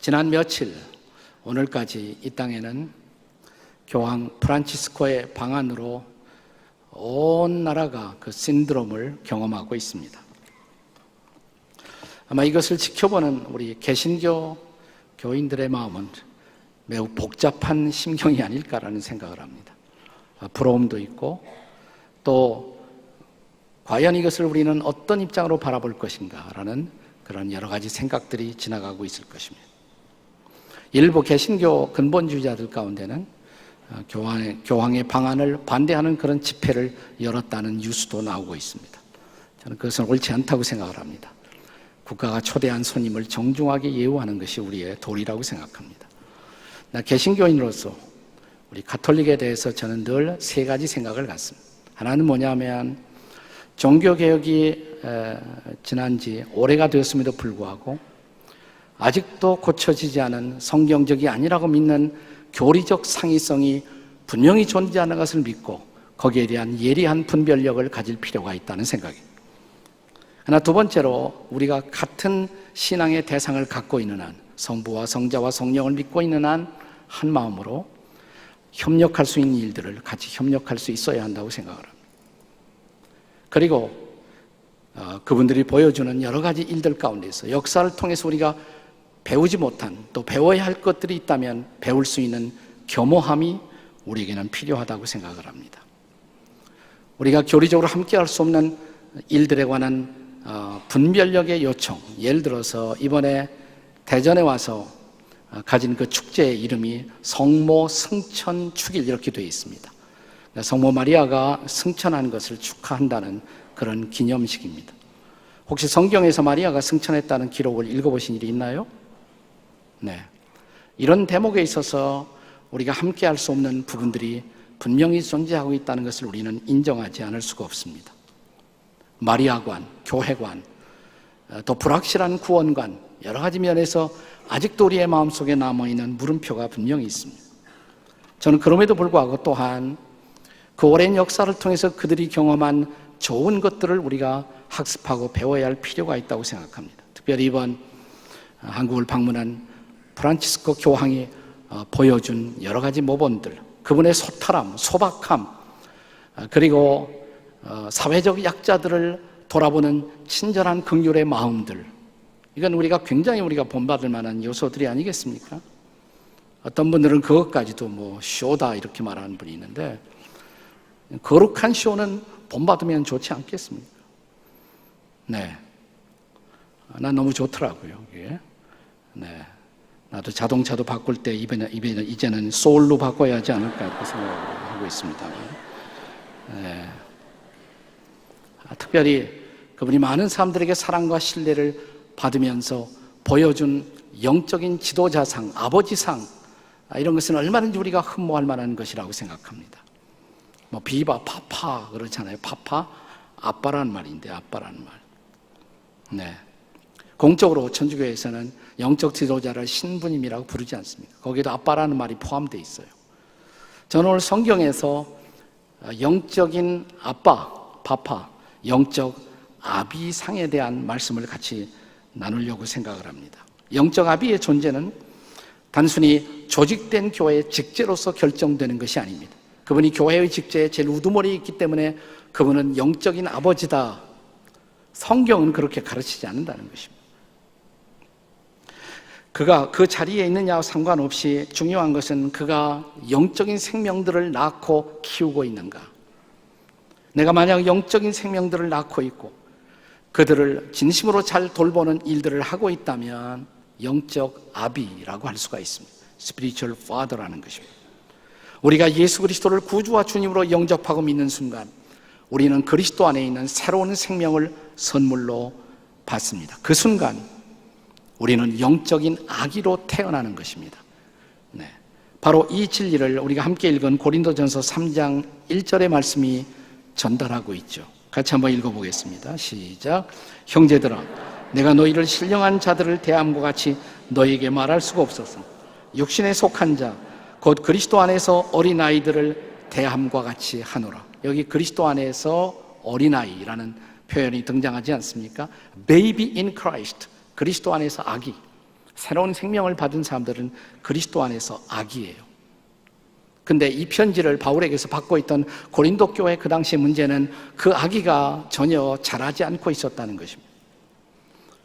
지난 며칠, 오늘까지 이 땅에는 교황 프란치스코의 방한으로 온 나라가 그 신드롬을 경험하고 있습니다. 아마 이것을 지켜보는 우리 개신교 교인들의 마음은 매우 복잡한 심경이 아닐까라는 생각을 합니다. 부러움도 있고 또 과연 이것을 우리는 어떤 입장으로 바라볼 것인가라는 그런 여러 가지 생각들이 지나가고 있을 것입니다. 일부 개신교 근본주의자들 가운데는 교황의 방한을 반대하는 그런 집회를 열었다는 뉴스도 나오고 있습니다. 저는 그것은 옳지 않다고 생각을 합니다. 국가가 초대한 손님을 정중하게 예우하는 것이 우리의 도리라고 생각합니다. 나 개신교인으로서 우리 가톨릭에 대해서 저는 늘 세 가지 생각을 갖습니다. 하나는 뭐냐면 종교개혁이 지난 지 오래가 되었음에도 불구하고 아직도 고쳐지지 않은 성경적이 아니라고 믿는 교리적 상이성이 분명히 존재하는 것을 믿고 거기에 대한 예리한 분별력을 가질 필요가 있다는 생각입니다. 하나 두 번째로 우리가 같은 신앙의 대상을 갖고 있는 한, 성부와 성자와 성령을 믿고 있는 한 한 마음으로 협력할 수 있는 일들을 같이 협력할 수 있어야 한다고 생각을 합니다. 그리고 그분들이 보여주는 여러 가지 일들 가운데서 역사를 통해서 우리가 배우지 못한 또 배워야 할 것들이 있다면 배울 수 있는 겸허함이 우리에게는 필요하다고 생각을 합니다. 우리가 교리적으로 함께할 수 없는 일들에 관한 분별력의 요청, 예를 들어서 이번에 대전에 와서 가진 그 축제의 이름이 성모 승천 축일 이렇게 되어 있습니다. 성모 마리아가 승천한 것을 축하한다는 그런 기념식입니다. 혹시 성경에서 마리아가 승천했다는 기록을 읽어보신 일이 있나요? 네. 이런 대목에 있어서 우리가 함께 할 수 없는 부분들이 분명히 존재하고 있다는 것을 우리는 인정하지 않을 수가 없습니다. 마리아관, 교회관, 또 불확실한 구원관, 여러 가지 면에서 아직도 우리의 마음속에 남아있는 물음표가 분명히 있습니다. 저는 그럼에도 불구하고 또한 그 오랜 역사를 통해서 그들이 경험한 좋은 것들을 우리가 학습하고 배워야 할 필요가 있다고 생각합니다. 특별히 이번 한국을 방문한 프란치스코 교황이 보여준 여러 가지 모범들, 그분의 소탈함, 소박함, 그리고 사회적 약자들을 돌아보는 친절한 긍휼의 마음들, 이건 굉장히 우리가 본받을 만한 요소들이 아니겠습니까? 어떤 분들은 그것까지도 쇼다 이렇게 말하는 분이 있는데, 거룩한 쇼는 본받으면 좋지 않겠습니까? 네, 난 너무 좋더라고요. 이게. 네, 나도 자동차도 바꿀 때 이제는 소울로 바꿔야 하지 않을까 이렇게 생각하고 있습니다. 네. 특별히 그분이 많은 사람들에게 사랑과 신뢰를 받으면서 보여준 영적인 지도자상, 아버지상, 이런 것은 얼마든지 우리가 흠모할 만한 것이라고 생각합니다. 비바, 파파 그렇잖아요. 파파, 아빠라는 말인데, 아빠라는 말. 네. 공적으로 천주교에서는 영적 지도자를 신부님이라고 부르지 않습니까? 거기에도 아빠라는 말이 포함되어 있어요. 저는 오늘 성경에서 영적인 아빠, 파파, 영적 아비상에 대한 말씀을 같이 나누려고 생각을 합니다. 영적 아비의 존재는 단순히 조직된 교회의 직제로서 결정되는 것이 아닙니다. 그분이 교회의 직제에 제일 우두머리에 있기 때문에 그분은 영적인 아버지다. 성경은 그렇게 가르치지 않는다는 것입니다. 그가 그 자리에 있느냐와 상관없이 중요한 것은 그가 영적인 생명들을 낳고 키우고 있는가. 내가 만약 영적인 생명들을 낳고 있고 그들을 진심으로 잘 돌보는 일들을 하고 있다면 영적 아비라고 할 수가 있습니다. Spiritual Father라는 것입니다. 우리가 예수 그리스도를 구주와 주님으로 영접하고 믿는 순간 우리는 그리스도 안에 있는 새로운 생명을 선물로 받습니다. 그 순간 우리는 영적인 아기로 태어나는 것입니다. 네. 바로 이 진리를 우리가 함께 읽은 고린도전서 3장 1절의 말씀이 전달하고 있죠. 같이 한번 읽어보겠습니다. 시작. 형제들아, 내가 너희를 신령한 자들을 대함과 같이 너희에게 말할 수가 없었어. 육신에 속한 자, 곧 그리스도 안에서 어린아이들을 대함과 같이 하노라. 여기 그리스도 안에서 어린아이라는 표현이 등장하지 않습니까? Baby in Christ, 그리스도 안에서 아기, 새로운 생명을 받은 사람들은 그리스도 안에서 아기예요. 근데 이 편지를 바울에게서 받고 있던 고린도 교회 그 당시 문제는 그 아기가 전혀 자라지 않고 있었다는 것입니다.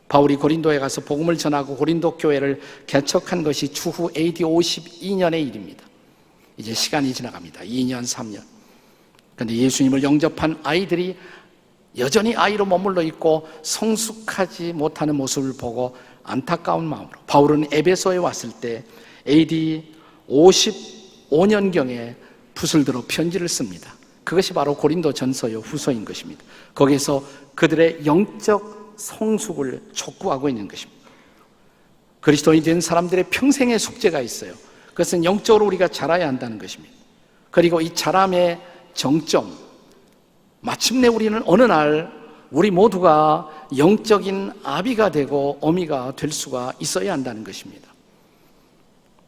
바울이 고린도에 가서 복음을 전하고 고린도 교회를 개척한 것이 추후 AD 52년의 일입니다. 이제 시간이 지나갑니다. 2년, 3년. 그런데 예수님을 영접한 아이들이 여전히 아이로 머물러 있고 성숙하지 못하는 모습을 보고 안타까운 마음으로 바울은 에베소에 왔을 때 AD 55년경에 붓을 들어 편지를 씁니다. 그것이 바로 고린도 전서요 후서인 것입니다. 거기에서 그들의 영적 성숙을 촉구하고 있는 것입니다. 그리스도인이 된 사람들의 평생의 숙제가 있어요. 그것은 영적으로 우리가 자라야 한다는 것입니다. 그리고 이 자람의 정점, 마침내 우리는 어느 날 우리 모두가 영적인 아비가 되고 어미가 될 수가 있어야 한다는 것입니다.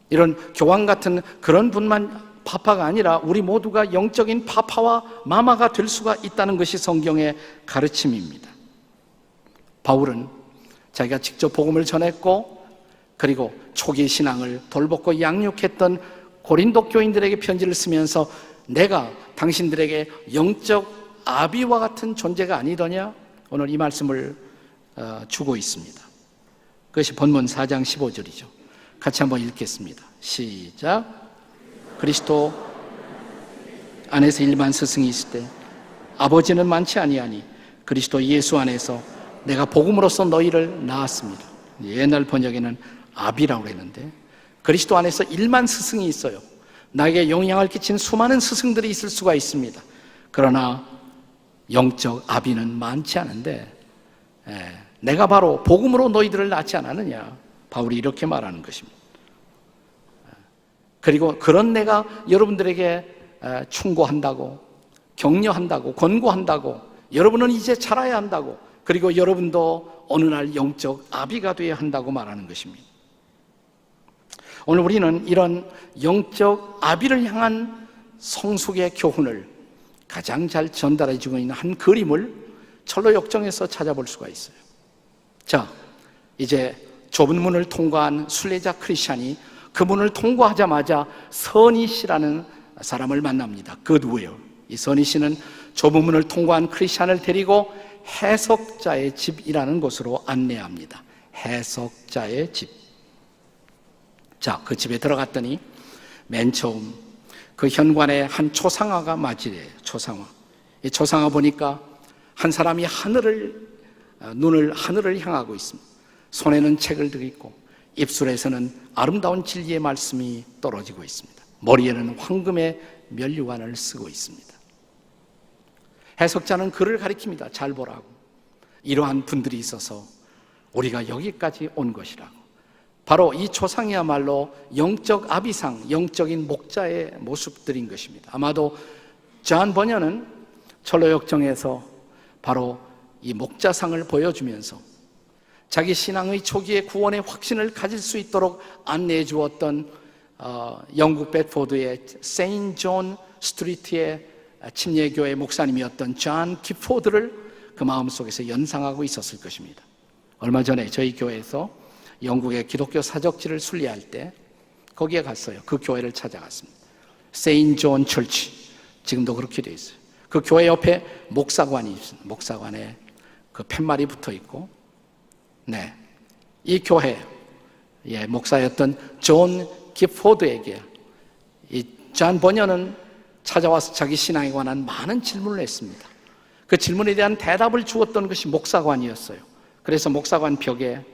이런 교황 같은 그런 분만 파파가 아니라 우리 모두가 영적인 파파와 마마가 될 수가 있다는 것이 성경의 가르침입니다. 바울은 자기가 직접 복음을 전했고 그리고 초기 신앙을 돌보고 양육했던 고린도 교인들에게 편지를 쓰면서 내가 당신들에게 영적 아비와 같은 존재가 아니더냐? 오늘 이 말씀을 주고 있습니다. 그것이 본문 4장 15절이죠. 같이 한번 읽겠습니다. 시작. 그리스도 안에서 일반 스승이 있을 때 아버지는 많지 아니하니 그리스도 예수 안에서 내가 복음으로써 너희를 낳았습니다. 옛날 번역에는 아비라고 했는데 그리스도 안에서 일만 스승이 있어요. 나에게 영향을 끼친 수많은 스승들이 있을 수가 있습니다. 그러나 영적 아비는 많지 않은데 내가 바로 복음으로 너희들을 낳지 않았느냐. 바울이 이렇게 말하는 것입니다. 그리고 그런 내가 여러분들에게 충고한다고 격려한다고 권고한다고 여러분은 이제 자라야 한다고 그리고 여러분도 어느 날 영적 아비가 되어야 한다고 말하는 것입니다. 오늘 우리는 이런 영적 아비를 향한 성숙의 교훈을 가장 잘 전달해 주고 있는 한 그림을 철로 역정에서 찾아볼 수가 있어요. 자, 이제 좁은 문을 통과한 순례자 크리스찬이 그 문을 통과하자마자 선희 씨라는 사람을 만납니다. 굿윌. 이 선희 씨는 좁은 문을 통과한 크리스찬을 데리고 해석자의 집이라는 곳으로 안내합니다. 해석자의 집. 자, 그 집에 들어갔더니 맨 처음 그 현관에 한 초상화가 맞이래요. 초상화. 이 초상화 보니까 한 사람이 눈을 하늘을 향하고 있습니다. 손에는 책을 들고 있고 입술에서는 아름다운 진리의 말씀이 떨어지고 있습니다. 머리에는 황금의 면류관을 쓰고 있습니다. 해석자는 그를 가리킵니다. 잘 보라고. 이러한 분들이 있어서 우리가 여기까지 온 것이라고. 바로 이 초상이야말로 영적 아비상, 영적인 목자의 모습들인 것입니다. 아마도 존 버녀는 철로 역정에서 바로 이 목자상을 보여주면서 자기 신앙의 초기에 구원의 확신을 가질 수 있도록 안내해 주었던 영국 bed포드의 세인트 존 스트리트의 침례교회 목사님이었던 존 기포드를 그 마음속에서 연상하고 있었을 것입니다. 얼마 전에 저희 교회에서 영국의 기독교 사적지를 순례할 때 거기에 갔어요. 그 교회를 찾아갔습니다. 세인트 존 철치. 지금도 그렇게 되어 있어요. 그 교회 옆에 목사관이 있습니다. 목사관에 그 팻말이 붙어 있고 네, 이 교회 목사였던 존 기포드에게 이 존 버녀는 찾아와서 자기 신앙에 관한 많은 질문을 했습니다. 그 질문에 대한 대답을 주었던 것이 목사관이었어요. 그래서 목사관 벽에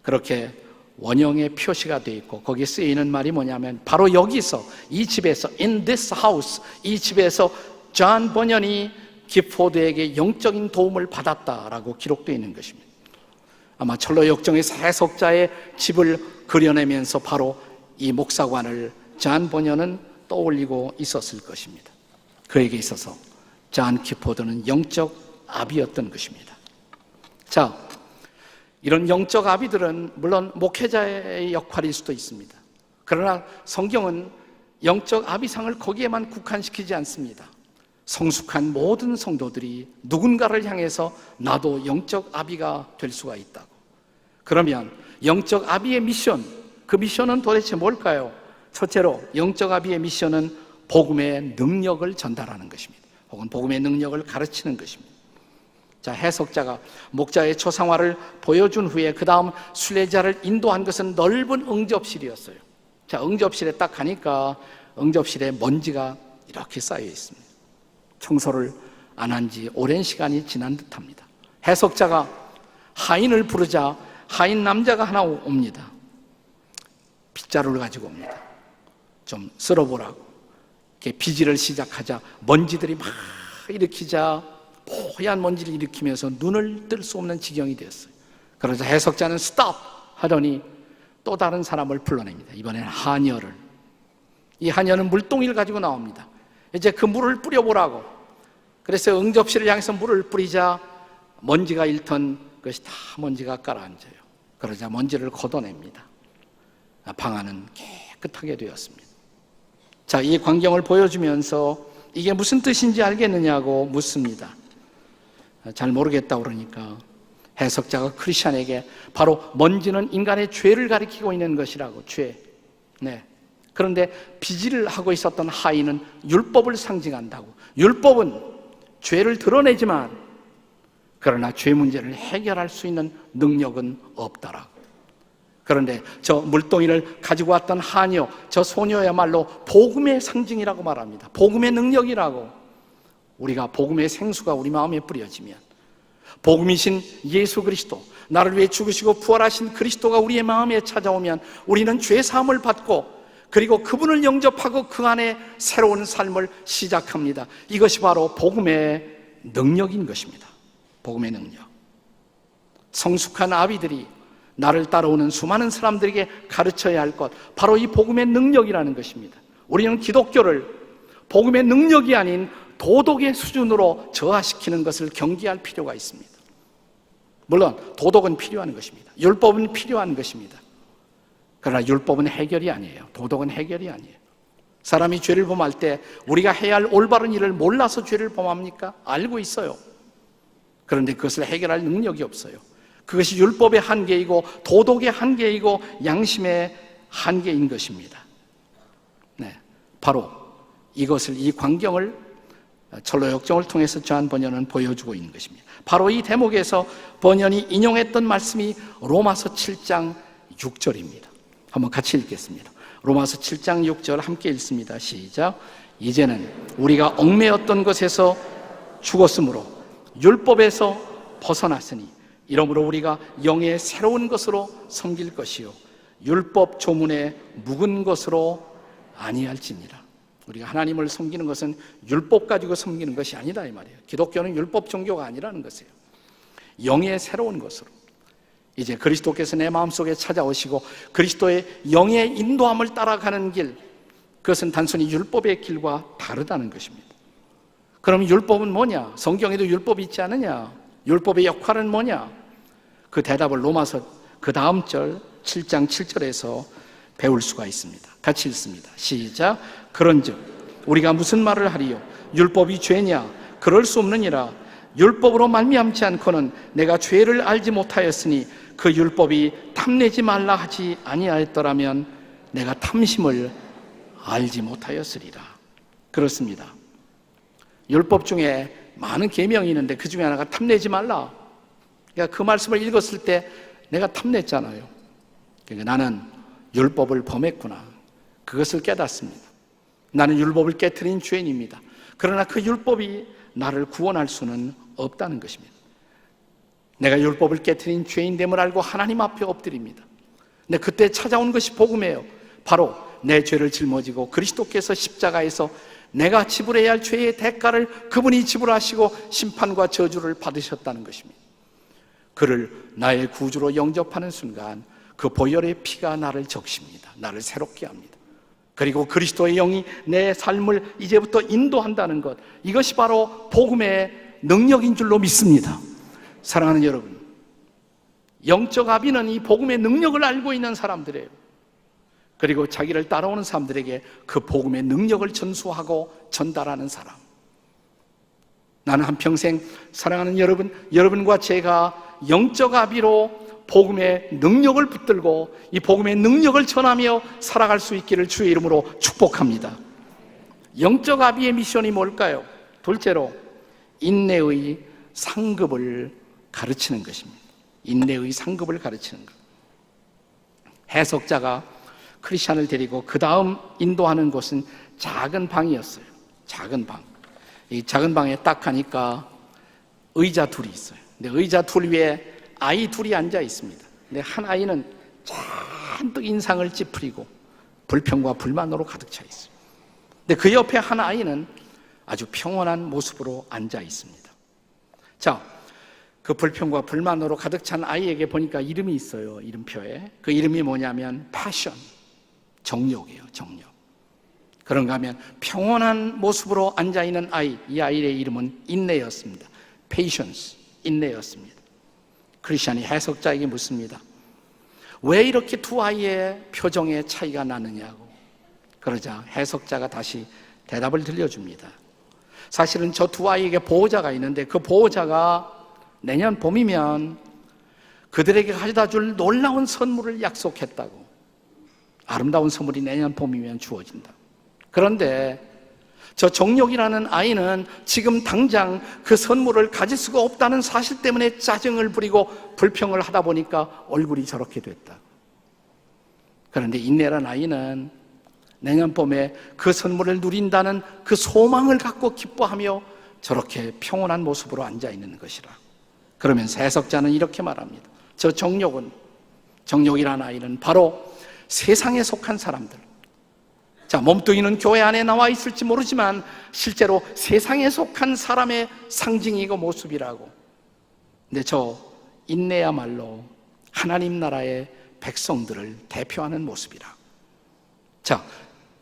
그렇게 원형의 표시가 되어 있고 거기에 쓰이는 말이 뭐냐면 바로 여기서 이 집에서 in this house 이 집에서 존 버녀니 기포드에게 영적인 도움을 받았다라고 기록되어 있는 것입니다. 아마 철로 역정에서 해석자의 집을 그려내면서 바로 이 목사관을 존 버녀는 떠올리고 있었을 것입니다. 그에게 있어서 존 기포드는 영적 아비였던 것입니다. 자, 이런 영적 아비들은 물론 목회자의 역할일 수도 있습니다. 그러나 성경은 영적 아비상을 거기에만 국한시키지 않습니다. 성숙한 모든 성도들이 누군가를 향해서 나도 영적 아비가 될 수가 있다고. 그러면 영적 아비의 미션, 그 미션은 도대체 뭘까요? 첫째로 영적 아비의 미션은 복음의 능력을 전달하는 것입니다. 혹은 복음의 능력을 가르치는 것입니다. 자, 해석자가 목자의 초상화를 보여준 후에 그 다음 순례자를 인도한 것은 넓은 응접실이었어요. 자, 응접실에 딱 가니까 응접실에 먼지가 이렇게 쌓여 있습니다. 청소를 안 한 지 오랜 시간이 지난 듯합니다. 해석자가 하인을 부르자 하인 남자가 하나 옵니다. 빗자루를 가지고 옵니다. 좀 쓸어보라고. 이렇게 비지를 시작하자 먼지들이 막 일으키자 뽀얀 먼지를 일으키면서 눈을 뜰 수 없는 지경이 되었어요. 그러자 해석자는 스톱 하더니 또 다른 사람을 불러냅니다. 이번에는 하녀를. 이 하녀는 물동이를 가지고 나옵니다. 이제 그 물을 뿌려보라고. 그래서 응접실을 향해서 물을 뿌리자 먼지가 일턴 것이 다 먼지가 깔아앉아요. 그러자 먼지를 걷어냅니다. 방 안은 깨끗하게 되었습니다. 자, 이 광경을 보여주면서 이게 무슨 뜻인지 알겠느냐고 묻습니다. 잘 모르겠다고 그러니까 해석자가 크리스찬에게 바로 먼지는 인간의 죄를 가리키고 있는 것이라고, 죄. 네. 그런데 비질을 하고 있었던 하인은 율법을 상징한다고. 율법은 죄를 드러내지만 그러나 죄 문제를 해결할 수 있는 능력은 없다라고. 그런데 저 물동이를 가지고 왔던 하녀, 저 소녀야말로 복음의 상징이라고 말합니다. 복음의 능력이라고. 우리가 복음의 생수가 우리 마음에 뿌려지면, 복음이신 예수 그리스도, 나를 위해 죽으시고 부활하신 그리스도가 우리의 마음에 찾아오면 우리는 죄 사함을 받고 그리고 그분을 영접하고 그 안에 새로운 삶을 시작합니다. 이것이 바로 복음의 능력인 것입니다. 복음의 능력. 성숙한 아비들이 나를 따라오는 수많은 사람들에게 가르쳐야 할 것, 바로 이 복음의 능력이라는 것입니다. 우리는 기독교를 복음의 능력이 아닌 도덕의 수준으로 저하시키는 것을 경계할 필요가 있습니다. 물론 도덕은 필요한 것입니다. 율법은 필요한 것입니다. 그러나 율법은 해결이 아니에요. 도덕은 해결이 아니에요. 사람이 죄를 범할 때 우리가 해야 할 올바른 일을 몰라서 죄를 범합니까? 알고 있어요. 그런데 그것을 해결할 능력이 없어요. 그것이 율법의 한계이고 도덕의 한계이고 양심의 한계인 것입니다. 네, 바로 이것을, 이 광경을 철로 역정을 통해서 저한 번연은 보여주고 있는 것입니다. 바로 이 대목에서 번연이 인용했던 말씀이 로마서 7장 6절입니다. 한번 같이 읽겠습니다. 로마서 7장 6절 함께 읽습니다. 시작. 이제는 우리가 얽매였던 것에서 죽었으므로 율법에서 벗어났으니 이러므로 우리가 영의 새로운 것으로 섬길 것이요 율법 조문의 묵은 것으로 아니할지니라. 우리가 하나님을 섬기는 것은 율법 가지고 섬기는 것이 아니다 이 말이에요. 기독교는 율법 종교가 아니라는 것이에요. 영의 새로운 것으로. 이제 그리스도께서 내 마음속에 찾아오시고 그리스도의 영의 인도함을 따라가는 길, 그것은 단순히 율법의 길과 다르다는 것입니다. 그럼 율법은 뭐냐? 성경에도 율법이 있지 않느냐? 율법의 역할은 뭐냐? 그 대답을 로마서 그 다음 절 7장 7절에서 배울 수가 있습니다. 같이 읽습니다. 시작. 그런즉 우리가 무슨 말을 하리요? 율법이 죄냐? 그럴 수 없느니라. 율법으로 말미암지 않고는 내가 죄를 알지 못하였으니 그 율법이 탐내지 말라 하지 아니하였더라면 내가 탐심을 알지 못하였으리라. 그렇습니다. 율법 중에 많은 계명이 있는데 그 중에 하나가 탐내지 말라. 그러니까 그 말씀을 읽었을 때 내가 탐냈잖아요. 그러니까 나는 율법을 범했구나. 그것을 깨닫습니다. 나는 율법을 깨트린 죄인입니다. 그러나 그 율법이 나를 구원할 수는 없다는 것입니다. 내가 율법을 깨트린 죄인됨을 알고 하나님 앞에 엎드립니다. 근데 그때 찾아온 것이 복음이에요. 바로 내 죄를 짊어지고 그리스도께서 십자가에서 내가 지불해야 할 죄의 대가를 그분이 지불하시고 심판과 저주를 받으셨다는 것입니다. 그를 나의 구주로 영접하는 순간 그 보혈의 피가 나를 적십니다. 나를 새롭게 합니다. 그리고 그리스도의 영이 내 삶을 이제부터 인도한다는 것, 이것이 바로 복음의 능력인 줄로 믿습니다. 사랑하는 여러분, 영적 아비는 이 복음의 능력을 알고 있는 사람들이에요. 그리고 자기를 따라오는 사람들에게 그 복음의 능력을 전수하고 전달하는 사람. 나는 한평생 사랑하는 여러분, 여러분과 제가 영적 아비로 복음의 능력을 붙들고 이 복음의 능력을 전하며 살아갈 수 있기를 주의 이름으로 축복합니다. 영적 아비의 미션이 뭘까요? 둘째로 인내의 상급을 가르치는 것입니다. 인내의 상급을 가르치는 것. 해석자가 크리스찬을 데리고 그 다음 인도하는 곳은 작은 방이었어요. 작은 방. 이 작은 방에 딱 가니까 의자 둘이 있어요. 근데 의자 둘 위에 아이 둘이 앉아 있습니다. 근데 한 아이는 잔뜩 인상을 찌푸리고 불평과 불만으로 가득 차 있어요. 근데 그 옆에 한 아이는 아주 평온한 모습으로 앉아 있습니다. 자, 그 불평과 불만으로 가득 찬 아이에게 보니까 이름이 있어요. 이름표에. 그 이름이 뭐냐면 패션, 정욕이에요. 정욕. 그런가 하면 평온한 모습으로 앉아있는 아이, 이 아이의 이름은 인내였습니다. patience, 인내였습니다. 크리스찬이 해석자에게 묻습니다. 왜 이렇게 두 아이의 표정에 차이가 나느냐고. 그러자 해석자가 다시 대답을 들려줍니다. 사실은 저 두 아이에게 보호자가 있는데 그 보호자가 내년 봄이면 그들에게 가져다 줄 놀라운 선물을 약속했다고. 아름다운 선물이 내년 봄이면 주어진다. 그런데 저 정욕이라는 아이는 지금 당장 그 선물을 가질 수가 없다는 사실 때문에 짜증을 부리고 불평을 하다 보니까 얼굴이 저렇게 됐다. 그런데 인내라는 아이는 내년 봄에 그 선물을 누린다는 그 소망을 갖고 기뻐하며 저렇게 평온한 모습으로 앉아있는 것이라. 그러면서 해석자는 이렇게 말합니다. 저 정욕이라는 아이는 바로 세상에 속한 사람들. 자, 몸뚱이는 교회 안에 나와 있을지 모르지만 실제로 세상에 속한 사람의 상징이고 모습이라고. 근데 저 인내야말로 하나님 나라의 백성들을 대표하는 모습이라. 자,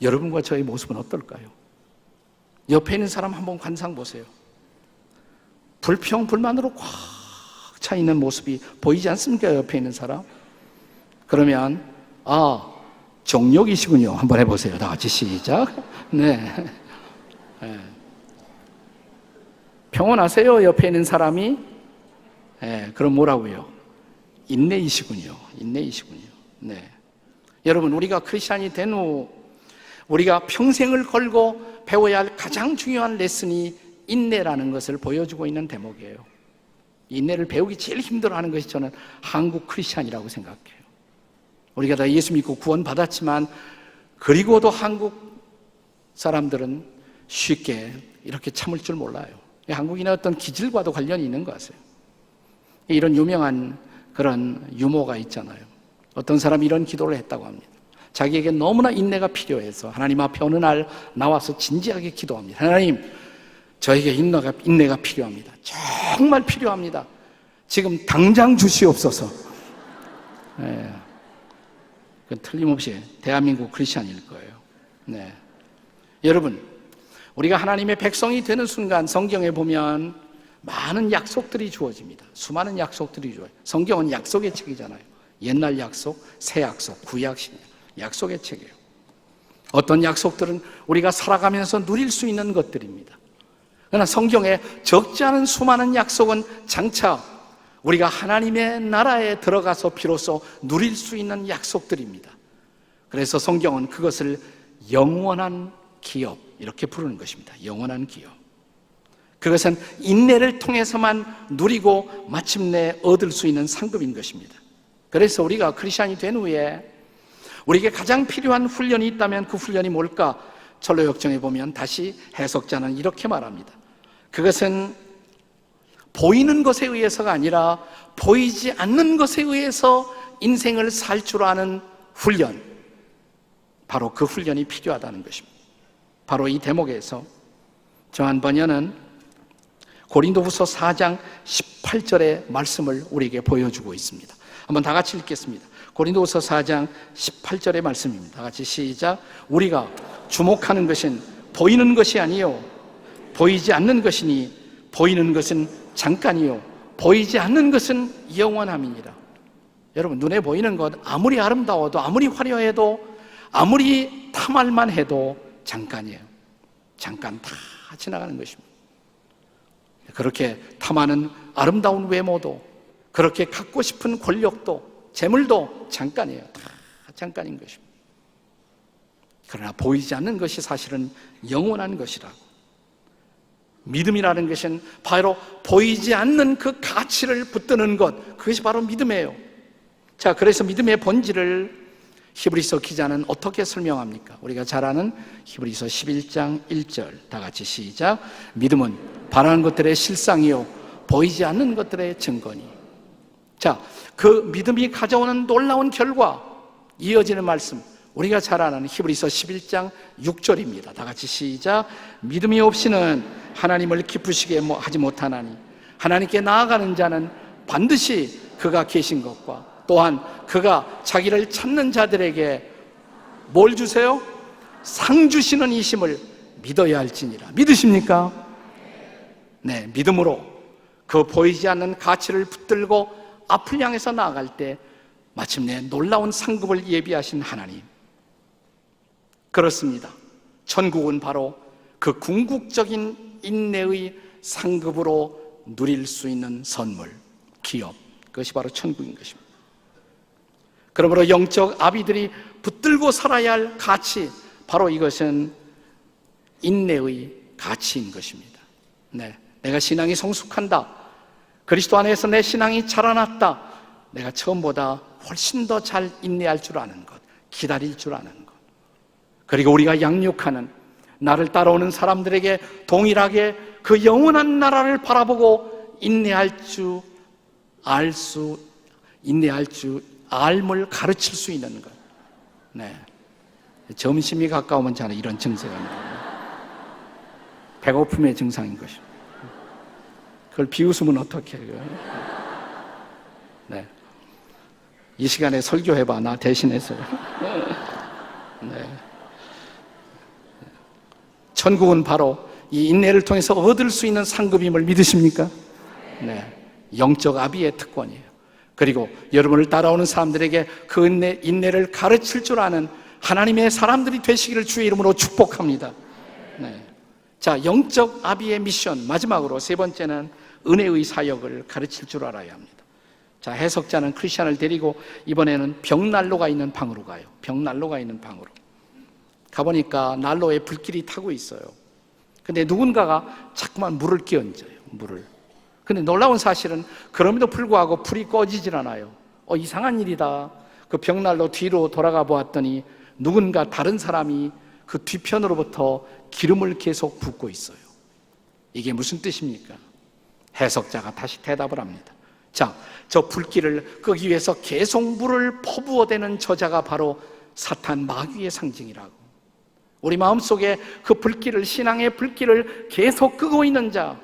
여러분과 저의 모습은 어떨까요? 옆에 있는 사람 한번 관상 보세요. 불평, 불만으로 꽉 차 있는 모습이 보이지 않습니까? 옆에 있는 사람. 그러면 정욕이시군요. 한번 해보세요. 다 같이 시작. 네. 평온하세요? 옆에 있는 사람이. 그럼 뭐라고요? 인내이시군요. 인내이시군요. 네. 여러분, 우리가 크리스찬이 된 후 우리가 평생을 걸고 배워야 할 가장 중요한 레슨이 인내라는 것을 보여주고 있는 대목이에요. 인내를 배우기 제일 힘들어하는 것이 저는 한국 크리스찬이라고 생각해요. 우리가 다 예수 믿고 구원 받았지만 그리고도 한국 사람들은 쉽게 이렇게 참을 줄 몰라요. 한국인의 어떤 기질과도 관련이 있는 것 같아요. 이런 유명한 그런 유머가 있잖아요. 어떤 사람이 이런 기도를 했다고 합니다. 자기에게 너무나 인내가 필요해서 하나님 앞에 어느 날 나와서 진지하게 기도합니다. 하나님, 저에게 인내가 필요합니다. 정말 필요합니다. 지금 당장 주시옵소서. 그건 틀림없이 대한민국 크리스찬일 거예요. 네. 여러분, 우리가 하나님의 백성이 되는 순간 성경에 보면 많은 약속들이 주어집니다. 수많은 약속들이 주어져요. 성경은 약속의 책이잖아요. 옛날 약속, 새 약속, 구약 신약, 약속의 책이에요. 어떤 약속들은 우리가 살아가면서 누릴 수 있는 것들입니다. 그러나 성경에 적지 않은 수많은 약속은 장차 우리가 하나님의 나라에 들어가서 비로소 누릴 수 있는 약속들입니다. 그래서 성경은 그것을 영원한 기업 이렇게 부르는 것입니다. 영원한 기업. 그것은 인내를 통해서만 누리고 마침내 얻을 수 있는 상급인 것입니다. 그래서 우리가 크리스찬이 된 후에 우리에게 가장 필요한 훈련이 있다면 그 훈련이 뭘까? 철로역정에 보면 다시 해석자는 이렇게 말합니다. 그것은 보이는 것에 의해서가 아니라 보이지 않는 것에 의해서 인생을 살 줄 아는 훈련, 바로 그 훈련이 필요하다는 것입니다. 바로 이 대목에서 저한 번연은 고린도후서 4장 18절의 말씀을 우리에게 보여주고 있습니다. 한번 다 같이 읽겠습니다. 고린도후서 4장 18절의 말씀입니다. 다 같이 시작. 우리가 주목하는 것은 보이는 것이 아니요 보이지 않는 것이니 보이는 것은 잠깐이요 보이지 않는 것은 영원함이니라. 여러분, 눈에 보이는 것 아무리 아름다워도 아무리 화려해도 아무리 탐할만 해도 잠깐이에요. 잠깐 다 지나가는 것입니다. 그렇게 탐하는 아름다운 외모도 그렇게 갖고 싶은 권력도 재물도 잠깐이에요. 다 잠깐인 것입니다. 그러나 보이지 않는 것이 사실은 영원한 것이라고. 믿음이라는 것은 바로 보이지 않는 그 가치를 붙드는 것, 그것이 바로 믿음이에요. 자, 그래서 믿음의 본질을 히브리서 기자는 어떻게 설명합니까? 우리가 잘 아는 히브리서 11장 1절, 다 같이 시작. 믿음은 바라는 것들의 실상이요 보이지 않는 것들의 증거니. 자, 그 믿음이 가져오는 놀라운 결과, 이어지는 말씀, 우리가 잘 아는 히브리서 11장 6절입니다. 다 같이 시작. 믿음이 없이는 하나님을 기쁘시게 하지 못하나니 하나님께 나아가는 자는 반드시 그가 계신 것과 또한 그가 자기를 찾는 자들에게 뭘 주세요? 상 주시는 이심을 믿어야 할지니라. 믿으십니까? 네, 믿음으로 그 보이지 않는 가치를 붙들고 앞을 향해서 나아갈 때 마침내 놀라운 상급을 예비하신 하나님. 그렇습니다. 천국은 바로 그 궁극적인 인내의 상급으로 누릴 수 있는 선물, 기업, 그것이 바로 천국인 것입니다. 그러므로 영적 아비들이 붙들고 살아야 할 가치, 바로 이것은 인내의 가치인 것입니다. 네, 내가 신앙이 성숙한다, 그리스도 안에서 내 신앙이 자라났다, 내가 처음보다 훨씬 더 잘 인내할 줄 아는 것, 기다릴 줄 아는 것, 그리고 우리가 양육하는 나를 따라오는 사람들에게 동일하게 그 영원한 나라를 바라보고 인내할 알을 가르칠 수 있는 것. 네, 점심이 가까우면 저는 이런 증세가 나요. 배고픔의 증상인 것입니다. 그걸 비웃으면 어떡해. 네, 이 시간에 설교해봐. 나 대신해서. 네. 천국은 바로 이 인내를 통해서 얻을 수 있는 상급임을 믿으십니까? 네, 영적 아비의 특권이에요. 그리고 여러분을 따라오는 사람들에게 그 인내를 가르칠 줄 아는 하나님의 사람들이 되시기를 주의 이름으로 축복합니다. 네. 자, 영적 아비의 미션, 마지막으로 세 번째는 은혜의 사역을 가르칠 줄 알아야 합니다. 자, 해석자는 크리스찬을 데리고 이번에는 벽난로가 있는 방으로 가요. 벽난로가 있는 방으로 가보니까 난로에 불길이 타고 있어요. 근데 누군가가 자꾸만 물을 끼얹어요. 물을. 근데 놀라운 사실은 그럼에도 불구하고 불이 꺼지질 않아요. 이상한 일이다. 그 벽난로 뒤로 돌아가 보았더니 누군가 다른 사람이 그 뒤편으로부터 기름을 계속 붓고 있어요. 이게 무슨 뜻입니까? 해석자가 다시 대답을 합니다. 자, 저 불길을 끄기 위해서 계속 물을 퍼부어대는 저자가 바로 사탄 마귀의 상징이라고. 우리 마음속에 그 불길을, 신앙의 불길을 계속 끄고 있는 자,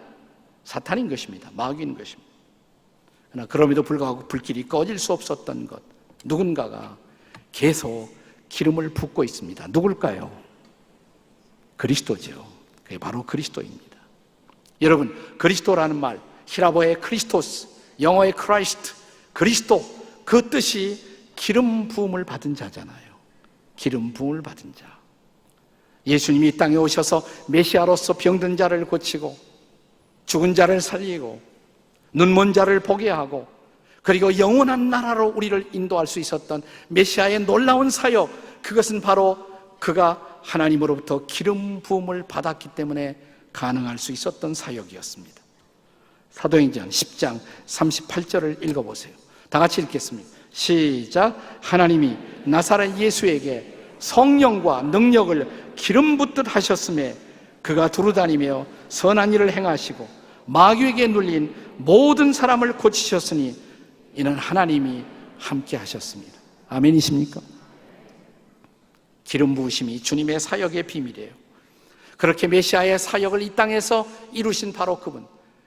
사탄인 것입니다. 마귀인 것입니다. 그러나 그럼에도 불구하고 불길이 꺼질 수 없었던 것, 누군가가 계속 기름을 붓고 있습니다. 누굴까요? 그리스도죠. 그게 바로 그리스도입니다. 여러분, 그리스도라는 말, 히라보의 크리스토스, 영어의 크라이스트, 그리스도, 그 뜻이 기름 부음을 받은 자잖아요. 기름 부음을 받은 자. 예수님이 이 땅에 오셔서 메시아로서 병든 자를 고치고 죽은 자를 살리고 눈먼 자를 보게 하고 그리고 영원한 나라로 우리를 인도할 수 있었던 메시아의 놀라운 사역, 그것은 바로 그가 하나님으로부터 기름 부음을 받았기 때문에 가능할 수 있었던 사역이었습니다. 사도행전 10장 38절을 읽어보세요. 다 같이 읽겠습니다. 시작. 하나님이 나사렛 예수에게 성령과 능력을 기름 붓듯 하셨음에 그가 두루다니며 선한 일을 행하시고 마귀에게 눌린 모든 사람을 고치셨으니 이는 하나님이 함께 하셨습니다. 아멘이십니까? 기름 부으심이 주님의 사역의 비밀이에요. 그렇게 메시아의 사역을 이 땅에서 이루신 바로 그분,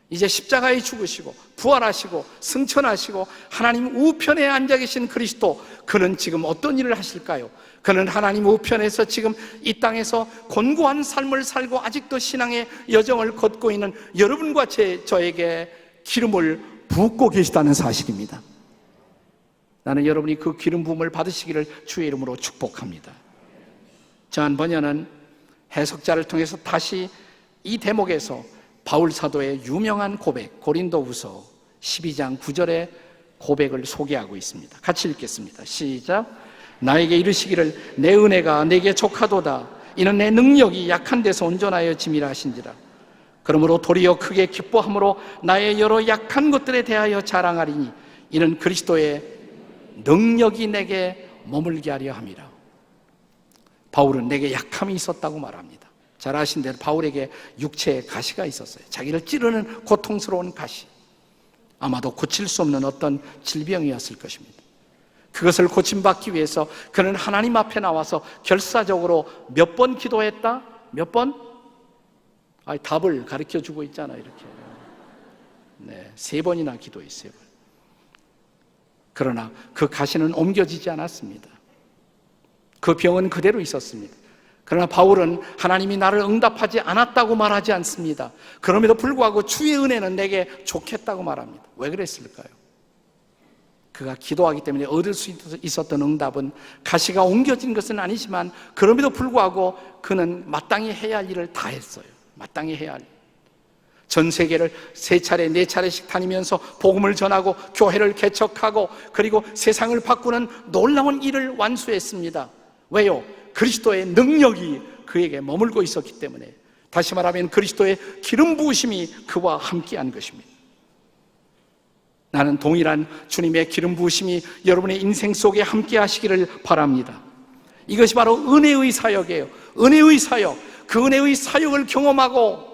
이제 십자가에 죽으시고 부활하시고 승천하시고 하나님 우편에 앉아 계신 그리스도, 그는 지금 어떤 일을 하실까요? 그는 하나님 우편에서 지금 이 땅에서 곤고한 삶을 살고 아직도 신앙의 여정을 걷고 있는 여러분과 저에게 기름을 붓고 계시다는 사실입니다. 나는 여러분이 그 기름 부음을 받으시기를 주의 이름으로 축복합니다. 저한 번연은 해석자를 통해서 다시 이 대목에서 바울 사도의 유명한 고백, 고린도후서 12장 9절의 고백을 소개하고 있습니다. 같이 읽겠습니다. 시작. 나에게 이르시기를 내 은혜가 내게 족하도다. 이는 내 능력이 약한 데서 온전하여 짐이라 하신지라. 그러므로 도리어 크게 기뻐함으로 나의 여러 약한 것들에 대하여 자랑하리니 이는 그리스도의 능력이 내게 머물게 하려 함이라. 바울은 내게 약함이 있었다고 말합니다. 잘 아신 대로 바울에게 육체에 가시가 있었어요. 자기를 찌르는 고통스러운 가시. 아마도 고칠 수 없는 어떤 질병이었을 것입니다. 그것을 고침받기 위해서 그는 하나님 앞에 나와서 결사적으로 몇 번 기도했다? 몇 번? 답을 가르쳐주고 있잖아요. 이렇게. 네, 3번이나 기도했어요. 그러나 그 가시는 옮겨지지 않았습니다. 그 병은 그대로 있었습니다. 그러나 바울은 하나님이 나를 응답하지 않았다고 말하지 않습니다. 그럼에도 불구하고 주의 은혜는 내게 좋겠다고 말합니다. 왜 그랬을까요? 그가 기도하기 때문에 얻을 수 있었던 응답은 가시가 옮겨진 것은 아니지만 그럼에도 불구하고 그는 마땅히 해야 할 일을 다 했어요. 마땅히 해야 할 일. 전 세계를 3차례, 4차례씩 다니면서 복음을 전하고 교회를 개척하고 그리고 세상을 바꾸는 놀라운 일을 완수했습니다. 왜요? 그리스도의 능력이 그에게 머물고 있었기 때문에, 다시 말하면 그리스도의 기름 부으심이 그와 함께한 것입니다. 나는 동일한 주님의 기름 부으심이 여러분의 인생 속에 함께 하시기를 바랍니다. 이것이 바로 은혜의 사역이에요. 은혜의 사역. 그 은혜의 사역을 경험하고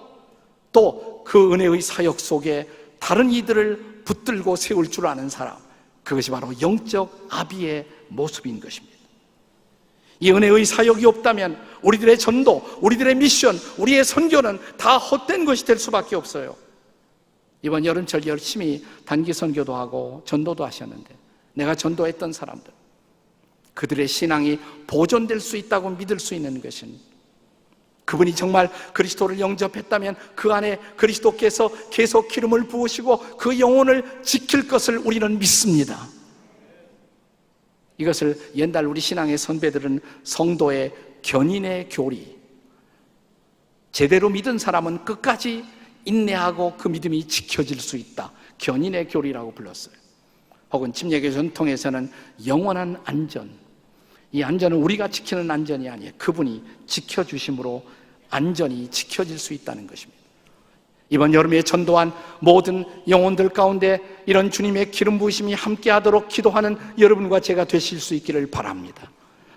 또 그 은혜의 사역 속에 다른 이들을 붙들고 세울 줄 아는 사람, 그것이 바로 영적 아비의 모습인 것입니다. 이 은혜의 사역이 없다면 우리들의 전도, 우리들의 미션, 우리의 선교는 다 헛된 것이 될 수밖에 없어요. 이번 여름철 열심히 단기 선교도 하고 전도도 하셨는데, 내가 전도했던 사람들, 그들의 신앙이 보존될 수 있다고 믿을 수 있는 것은, 그분이 정말 그리스도를 영접했다면 그 안에 그리스도께서 계속 기름을 부으시고 그 영혼을 지킬 것을 우리는 믿습니다. 이것을 옛날 우리 신앙의 선배들은 성도의 견인의 교리, 제대로 믿은 사람은 끝까지 인내하고 그 믿음이 지켜질 수 있다, 견인의 교리라고 불렀어요. 혹은 침례교 전통에서는 영원한 안전, 이 안전은 우리가 지키는 안전이 아니에요. 그분이 지켜주심으로 안전이 지켜질 수 있다는 것입니다. 이번 여름에 전도한 모든 영혼들 가운데 이런 주님의 기름 부으심이 함께하도록 기도하는 여러분과 제가 되실 수 있기를 바랍니다.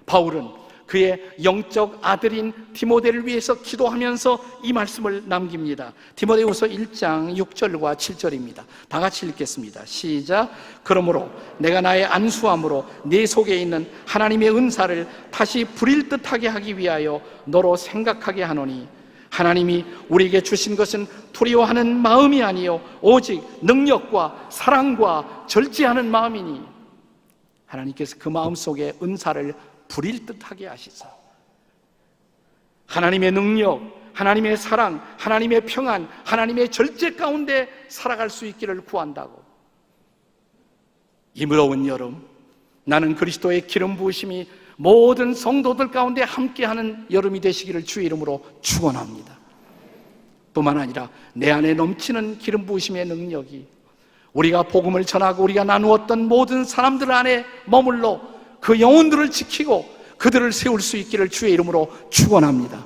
바울은 그의 영적 아들인 디모데를 위해서 기도하면서 이 말씀을 남깁니다. 디모데후서 1장 6절과 7절입니다. 다 같이 읽겠습니다. 시작. 그러므로 내가 나의 안수함으로 네 속에 있는 하나님의 은사를 다시 부릴 듯하게 하기 위하여 너로 생각하게 하노니, 하나님이 우리에게 주신 것은 두려워하는 마음이 아니요 오직 능력과 사랑과 절제하는 마음이니, 하나님께서 그 마음 속에 은사를 부릴 듯하게 하시사 하나님의 능력, 하나님의 사랑, 하나님의 평안, 하나님의 절제 가운데 살아갈 수 있기를 구한다고. 이 무더운 여름, 나는 그리스도의 기름 부으심이 모든 성도들 가운데 함께하는 여름이 되시기를 주의 이름으로 축원합니다. 뿐만 아니라 내 안에 넘치는 기름 부으심의 능력이 우리가 복음을 전하고 우리가 나누었던 모든 사람들 안에 머물러 그 영혼들을 지키고 그들을 세울 수 있기를 주의 이름으로 축원합니다.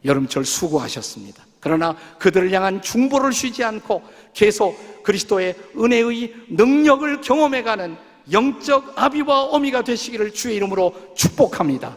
여름철 수고하셨습니다. 그러나 그들을 향한 중보를 쉬지 않고 계속 그리스도의 은혜의 능력을 경험해가는 영적 아비와 어미가 되시기를 주의 이름으로 축복합니다.